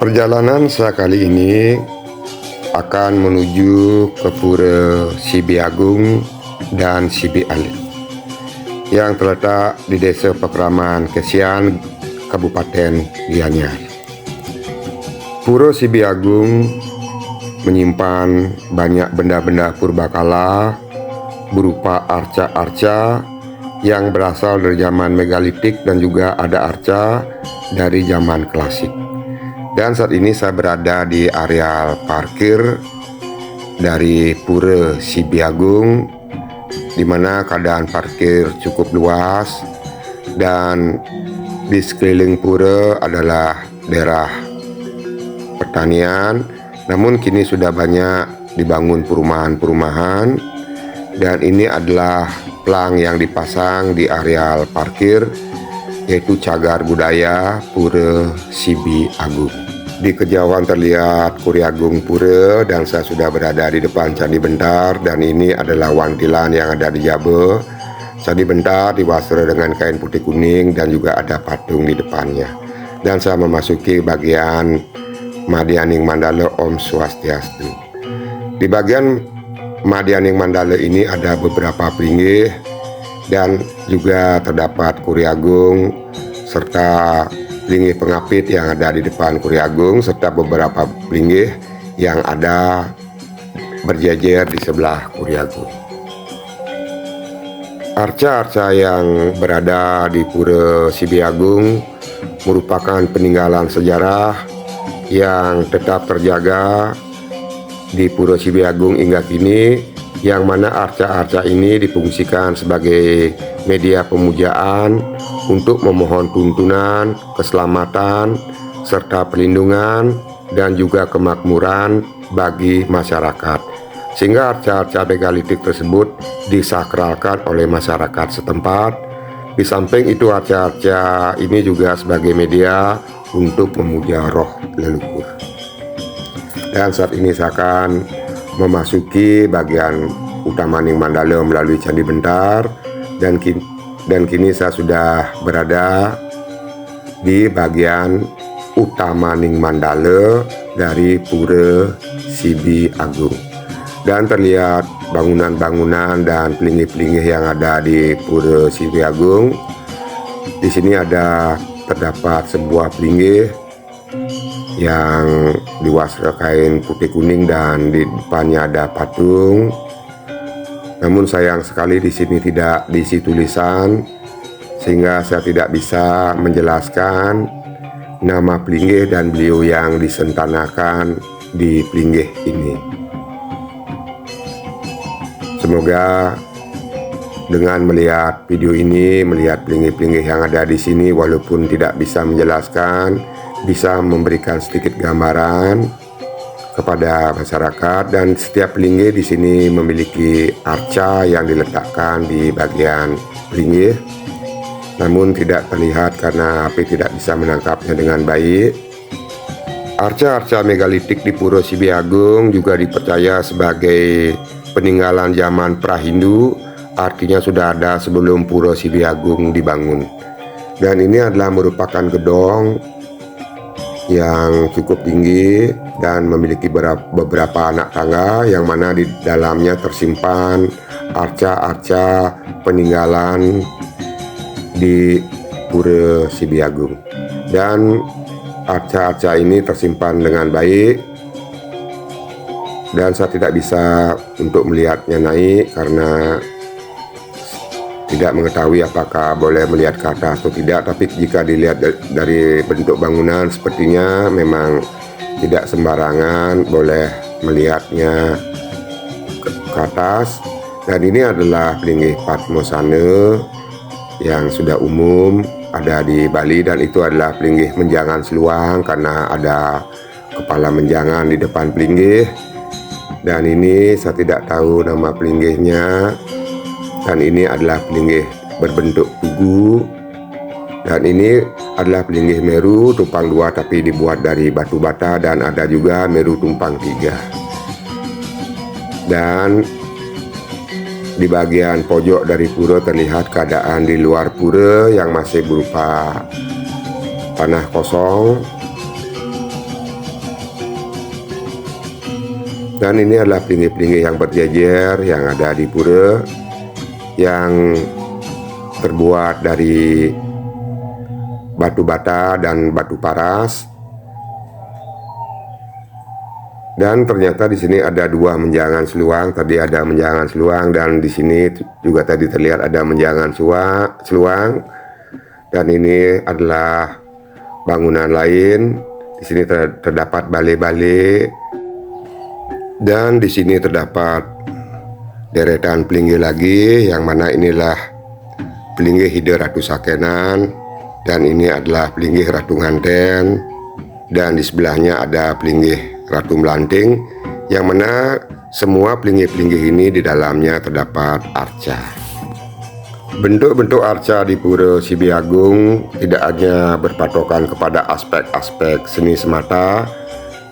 Perjalanan saya kali ini akan menuju ke Pura Sibi Agung dan Sibi Alit yang terletak di Desa Pekraman Kesian, Kabupaten Gianyar. Pura Sibi Agung menyimpan banyak benda-benda purbakala berupa arca-arca yang berasal dari zaman megalitik dan juga ada arca dari zaman klasik. Dan saat ini saya berada di areal parkir dari Pura Sibi Agung, di mana keadaan parkir cukup luas dan di sekeliling pura adalah daerah pertanian. Namun kini sudah banyak dibangun perumahan-perumahan, dan ini adalah plang yang dipasang di areal parkir, yaitu cagar budaya Pura Sibi Agung. Di kejauhan terlihat Kuri Agung Pura, dan saya sudah berada di depan Candi Bentar, dan ini adalah wantilan yang ada di Jabe. Candi Bentar diwastra dengan kain putih kuning dan juga ada patung di depannya. Dan saya memasuki bagian Madyaning Mandala Om Swastiastu. Di bagian Madyaning Mandala ini ada beberapa pelinggih dan juga terdapat Kuri Agung serta pelinggih pengapit yang ada di depan Kuri Agung serta beberapa pelinggih yang ada berjejer di sebelah Kuri Agung. Arca-arca yang berada di Pura Sibi Agung merupakan peninggalan sejarah yang tetap terjaga di Pura Sibi Agung hingga kini, yang mana arca-arca ini difungsikan sebagai media pemujaan untuk memohon tuntunan, keselamatan, serta perlindungan dan juga kemakmuran bagi masyarakat. Sehingga arca-arca megalitik tersebut disakralkan oleh masyarakat setempat. Di samping itu, arca-arca ini juga sebagai media untuk memuja roh leluhur. Dan saat ini saya akan memasuki bagian Utamaning Mandala melalui Candi Bentar, dan kini saya sudah berada di bagian Utamaning Mandala dari Pura Sibi Agung. Dan terlihat bangunan-bangunan dan pelinggih-pelinggih yang ada di Pura Sibi Agung. Di sini terdapat sebuah pelinggih yang diwastra kain putih kuning dan di depannya ada patung. Namun sayang sekali di sini tidak diisi tulisan, sehingga saya tidak bisa menjelaskan nama pelinggih dan beliau yang disentanakan di pelinggih ini. Semoga dengan melihat video ini, melihat pelinggih-pelinggih yang ada di sini, walaupun tidak bisa menjelaskan, bisa memberikan sedikit gambaran kepada masyarakat. Dan setiap pelinggih di sini memiliki arca yang diletakkan di bagian pelinggih, namun tidak terlihat karena api tidak bisa menangkapnya dengan baik. Arca-arca megalitik di Pura Sibi Agung juga dipercaya sebagai peninggalan zaman pra-Hindu, artinya sudah ada sebelum Pura Sibi Agung dibangun. Dan ini adalah merupakan gedung yang cukup tinggi dan memiliki beberapa anak tangga, yang mana di dalamnya tersimpan arca-arca peninggalan di Pura Sibi Agung. Dan arca-arca ini tersimpan dengan baik, dan saya tidak bisa untuk melihatnya naik karena tidak mengetahui apakah boleh melihat ke atas atau tidak. Tapi jika dilihat dari bentuk bangunan, sepertinya memang tidak sembarangan boleh melihatnya ke atas. Dan ini adalah pelinggih Padmosana yang sudah umum ada di Bali, dan itu adalah pelinggih menjangan seluang karena ada kepala menjangan di depan pelinggih. Dan ini saya tidak tahu nama pelinggihnya. Dan ini adalah pelinggih berbentuk tugu. Dan ini adalah pelinggih Meru tumpang 2 tapi dibuat dari batu bata, dan ada juga Meru tumpang 3. Dan di bagian pojok dari pura terlihat keadaan di luar pura yang masih berupa tanah kosong. Dan ini adalah pelinggih-pelinggih yang berjejer yang ada di pura, yang terbuat dari batu bata dan batu paras. Dan ternyata di sini ada dua menjangan seluang. Tadi ada menjangan seluang dan di sini juga tadi terlihat ada menjangan seluang. Dan ini adalah bangunan lain. Di sini terdapat balai-balai. Dan di sini terdapat deretan pelinggih lagi, yang mana inilah pelinggih Hide Ratu Sakenan, dan ini adalah pelinggih Ratu Nganten, dan di sebelahnya ada pelinggih Ratu Melanting, yang mana semua pelinggih-pelinggih ini di dalamnya terdapat arca. Bentuk-bentuk arca di Pura Sibiagung tidak hanya berpatokan kepada aspek-aspek seni semata,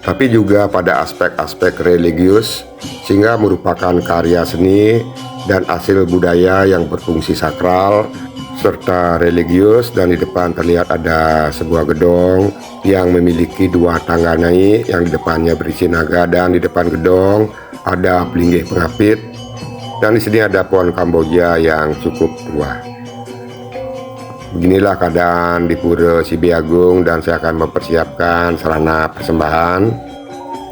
tapi juga pada aspek-aspek religius, sehingga merupakan karya seni dan hasil budaya yang berfungsi sakral serta religius. Dan di depan terlihat ada sebuah gedung yang memiliki dua tangga naik, yang di depannya berisi naga, dan di depan gedung ada pelinggih pengapit, dan di sini ada pohon Kamboja yang cukup tua. Beginilah keadaan di Pura Sibiagung, dan saya akan mempersiapkan sarana persembahan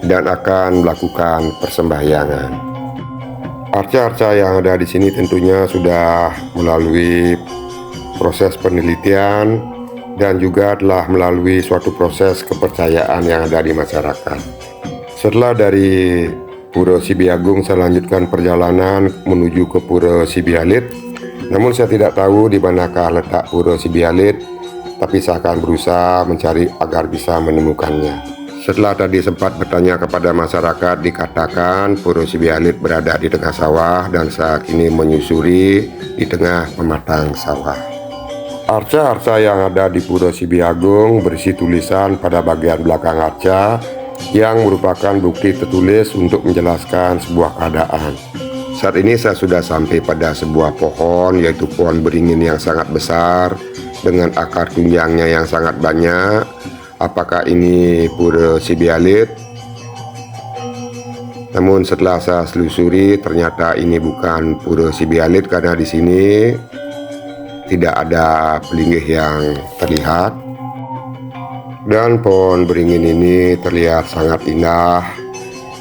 dan akan melakukan persembahyangan. Arca-arca yang ada di sini tentunya sudah melalui proses penelitian dan juga telah melalui suatu proses kepercayaan yang ada di masyarakat. Setelah dari Pura Sibiagung, saya lanjutkan perjalanan menuju ke Pura Sibialit. Namun saya tidak tahu di manakah letak Pura Sibialit, tapi saya akan berusaha mencari agar bisa menemukannya. Setelah tadi sempat bertanya kepada masyarakat, dikatakan Pura Sibialit berada di tengah sawah, dan saya kini menyusuri di tengah pematang sawah. Arca-arca yang ada di Pura Sibiagung berisi tulisan pada bagian belakang arca yang merupakan bukti tertulis untuk menjelaskan sebuah keadaan. Saat ini saya sudah sampai pada sebuah pohon, yaitu pohon beringin yang sangat besar dengan akar tunjangnya yang sangat banyak. Apakah ini Pura Sibialit? Namun setelah saya selusuri, ternyata ini bukan Pura Sibialit, karena di sini tidak ada pelinggih yang terlihat. Dan pohon beringin ini terlihat sangat indah.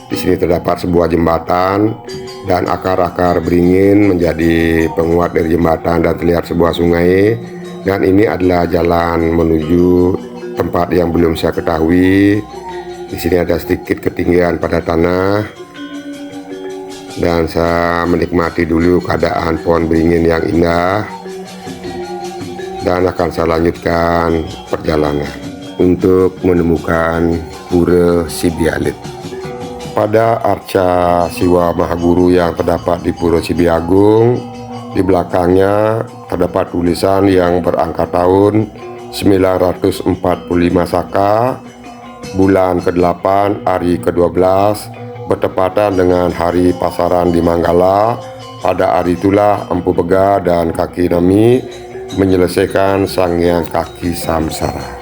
Di sini terdapat sebuah jembatan, dan akar-akar beringin menjadi penguat dari jembatan, dan terlihat sebuah sungai. Dan ini adalah jalan menuju tempat yang belum saya ketahui. Di sini ada sedikit ketinggian pada tanah, dan saya menikmati dulu keadaan pohon beringin yang indah, dan akan saya lanjutkan perjalanan untuk menemukan Pura Sibialit. Pada arca Siwa Mahaguru yang terdapat di Pura Sibiagung, di belakangnya terdapat tulisan yang berangka tahun 945 Saka, bulan ke-8, hari ke-12, bertepatan dengan hari pasaran di Manggala. Pada hari itulah Empu Bega dan Kaki Nami menyelesaikan Sang Hyang Kaki Samsara.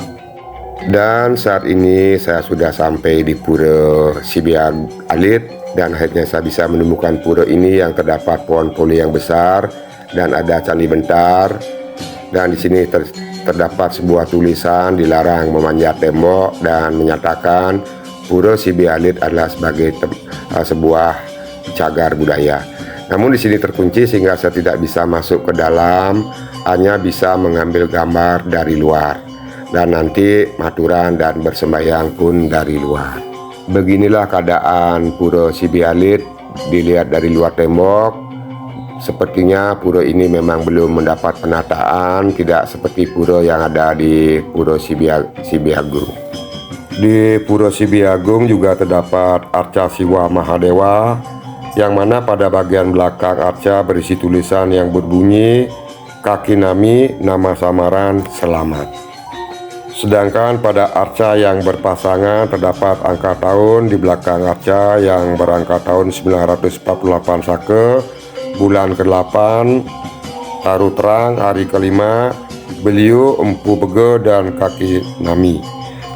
Dan saat ini saya sudah sampai di Pura Sibialit, dan akhirnya saya bisa menemukan pura ini yang terdapat pohon poli yang besar dan ada candi bentar. Dan di sini terdapat sebuah tulisan dilarang memanjat tembok dan menyatakan Pura Sibialit adalah sebagai sebuah cagar budaya. Namun di sini terkunci sehingga saya tidak bisa masuk ke dalam, hanya bisa mengambil gambar dari luar. Dan nanti maturan dan bersembahyang pun dari luar. Beginilah keadaan Pura Sibialit dilihat dari luar tembok. Sepertinya pura ini memang belum mendapat penataan, tidak seperti pura yang ada di Pura Sibiagung. Di Pura Sibiagung juga terdapat arca Siwa Mahadewa, yang mana pada bagian belakang arca berisi tulisan yang berbunyi Kaki Nami, nama samaran selamat. Sedangkan pada arca yang berpasangan terdapat angka tahun di belakang arca yang berangka tahun 948 Saka, bulan ke-8, taruh terang, hari ke-5, beliau Empu Bega dan Kaki Nami.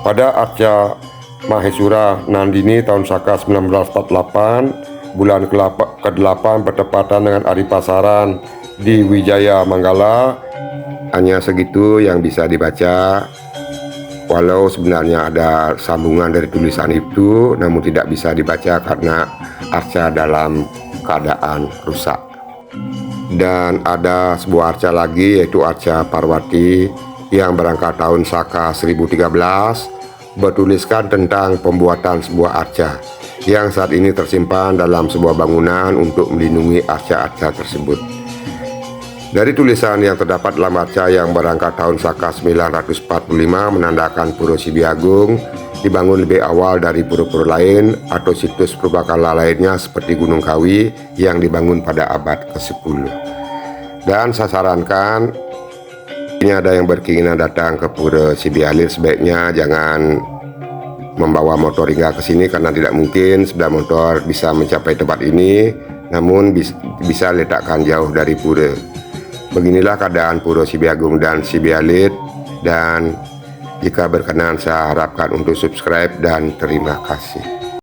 Pada arca Mahesura Nandini tahun Saka 1948, bulan ke-8 bertepatan dengan Hari Pasaran di Wijaya Manggala. Hanya segitu yang bisa dibaca, walau sebenarnya ada sambungan dari tulisan itu, namun tidak bisa dibaca karena arca dalam keadaan rusak. Dan ada sebuah arca lagi, yaitu arca Parwati yang berangkat tahun Saka 1013, bertuliskan tentang pembuatan sebuah arca yang saat ini tersimpan dalam sebuah bangunan untuk melindungi arca-arca tersebut. Dari tulisan yang terdapat dalam arca yang berangkat tahun Saka 945 menandakan Pura Sibiagung dibangun lebih awal dari pura-pura lain atau situs purbakala lainnya seperti Gunung Kawi yang dibangun pada abad ke-10. Dan saya sarankan, ini ada yang berkeinginan datang ke Pura Sibialir, sebaiknya jangan membawa motor hingga ke sini karena tidak mungkin sepeda motor bisa mencapai tempat ini, namun bisa letakkan jauh dari pura. Beginilah keadaan Pura Sibiagung dan Sibialir, dan jika berkenan saya harapkan untuk subscribe dan terima kasih.